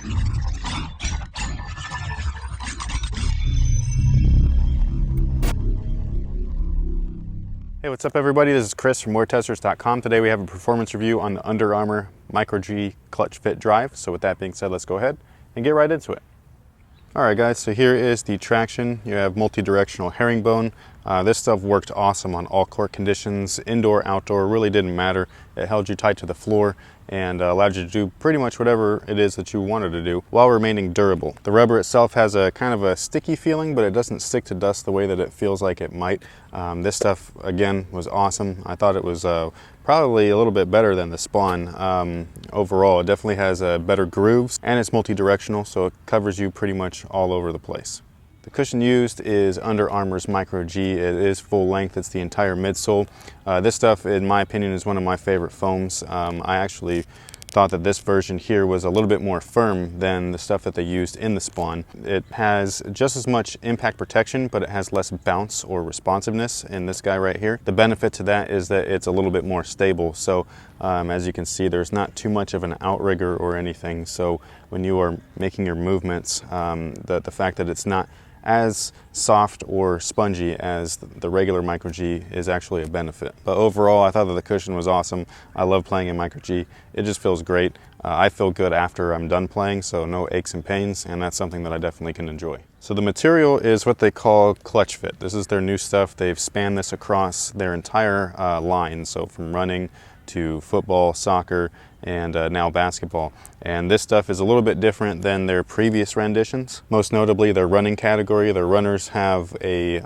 Hey, what's up everybody? This is Chris from WearTesters.com. Today we have a performance review on the Under Armour Micro-G ClutchFit Drive. So with that being said, let's go ahead and get right into it. Alright guys, so here is the traction. You have multi-directional herringbone. This stuff worked awesome on all court conditions, indoor, outdoor, really didn't matter. It held you tight to the floor and allowed you to do pretty much whatever it is that you wanted to do while remaining durable. The rubber itself has a kind of a sticky feeling, but it doesn't stick to dust the way that it feels like it might. This stuff, again, was awesome. I thought it was probably a little bit better than the Spawn. Overall, it definitely has better grooves and it's multi-directional, so it covers you pretty much all over the place. The cushion used is Under Armour's Micro-G. It is full length, it's the entire midsole. This stuff, in my opinion, is one of my favorite foams. I actually thought that this version here was a little bit more firm than the stuff that they used in the Spawn. It has just as much impact protection, but it has less bounce or responsiveness in this guy right here. The benefit to that is that it's a little bit more stable. So as you can see, there's not too much of an outrigger or anything. So when you are making your movements, the fact that it's not as soft or spongy as the regular Micro-G is actually a benefit. But overall, I thought that the cushion was awesome. I love playing in Micro-G. It just feels great. I feel good after I'm done playing, so no aches and pains, and that's something that I definitely can enjoy. So the material is what they call ClutchFit. This is their new stuff. They've spanned this across their entire line, so from running to football, soccer, and now basketball. And this stuff is a little bit different than their previous renditions. Most notably, their running category. Their runners have a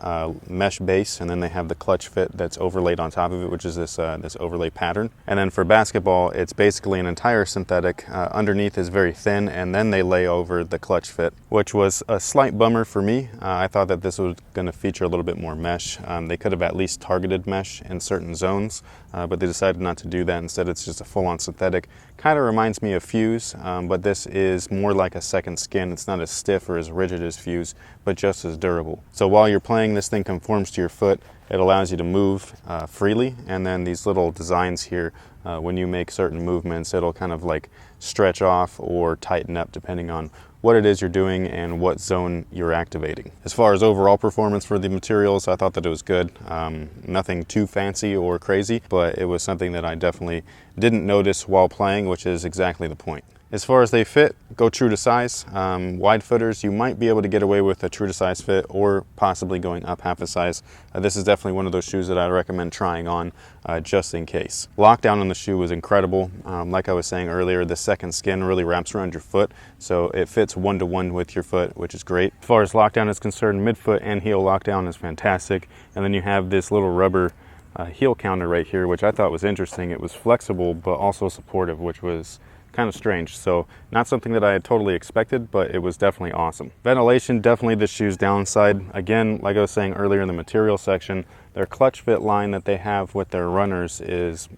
mesh base, and then they have the ClutchFit that's overlaid on top of it, which is this overlay pattern. And then for basketball, it's basically an entire synthetic. Underneath is very thin, and then they lay over the ClutchFit, which was a slight bummer for me. I thought that this was going to feature a little bit more mesh. They could have at least targeted mesh in certain zones, but they decided not to do that. Instead, it's just a full-on synthetic. Kind of reminds me of Fuse, but this is more like a second skin. It's not as stiff or as rigid as Fuse, but just as durable. So while you're playing, this thing conforms to your foot. It allows you to move freely, and then these little designs here, when you make certain movements, it'll kind of like stretch off or tighten up depending on what it is you're doing and what zone you're activating. As far as overall performance for the materials, I thought that it was good. Nothing too fancy or crazy, but it was something that I definitely didn't notice while playing, which is exactly the point. As far as they fit, go true to size. Wide footers, you might be able to get away with a true to size fit or possibly going up half a size. This is definitely one of those shoes that I recommend trying on just in case. Lockdown on the shoe was incredible. Like I was saying earlier, the second skin really wraps around your foot, so it fits one-to-one with your foot, which is great. As far as lockdown is concerned, midfoot and heel lockdown is fantastic. And then you have this little rubber heel counter right here, which I thought was interesting. It was flexible, but also supportive, which was kind of strange. So not something that I had totally expected, but it was definitely awesome. Ventilation, definitely the shoe's downside. Again, like I was saying earlier in the material section, their ClutchFit line that they have with their runners is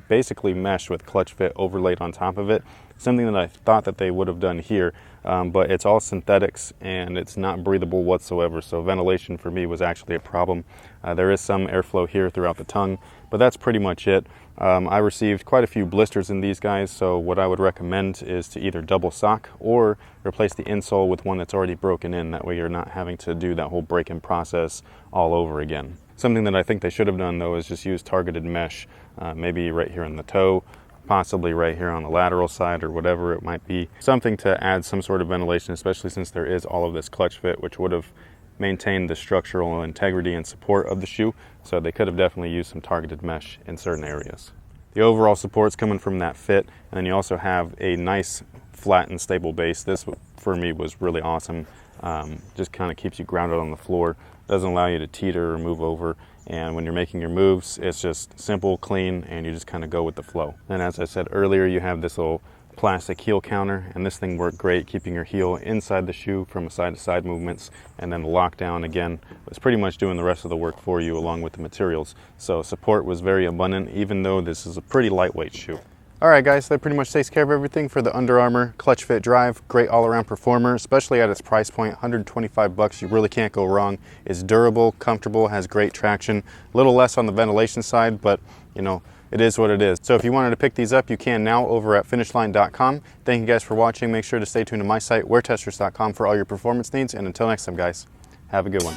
basically mesh with ClutchFit overlaid on top of it. Something that I thought that they would have done here, but it's all synthetics and it's not breathable whatsoever. So ventilation for me was actually a problem. There is some airflow here throughout the tongue, but that's pretty much it. I received quite a few blisters in these guys, so what I would recommend is to either double sock or replace the insole with one that's already broken in. That way you're not having to do that whole break-in process all over again. Something that I think they should have done though is just use targeted mesh, maybe right here in the toe, possibly right here on the lateral side or whatever it might be. Something to add some sort of ventilation, especially since there is all of this ClutchFit, which would have maintained the structural integrity and support of the shoe. So they could have definitely used some targeted mesh in certain areas. The overall support's coming from that fit, and then you also have a nice flat and stable base. This for me was really awesome. Just kind of keeps you grounded on the floor, doesn't allow you to teeter or move over, and when you're making your moves, it's just simple, clean, and you just kind of go with the flow. And as I said earlier, you have this little plastic heel counter, and this thing worked great keeping your heel inside the shoe from side-to-side movements, and then the lockdown again was pretty much doing the rest of the work for you along with the materials. So support was very abundant, even though this is a pretty lightweight shoe. Alright guys, that pretty much takes care of everything for the Under Armour ClutchFit Drive. Great all-around performer, especially at its price point, $125. You really can't go wrong. It's durable, comfortable, has great traction. A little less on the ventilation side, but you know, it is what it is. So if you wanted to pick these up, you can now over at finishline.com. Thank you guys for watching. Make sure to stay tuned to my site, WearTesters.com, for all your performance needs. And until next time, guys, have a good one.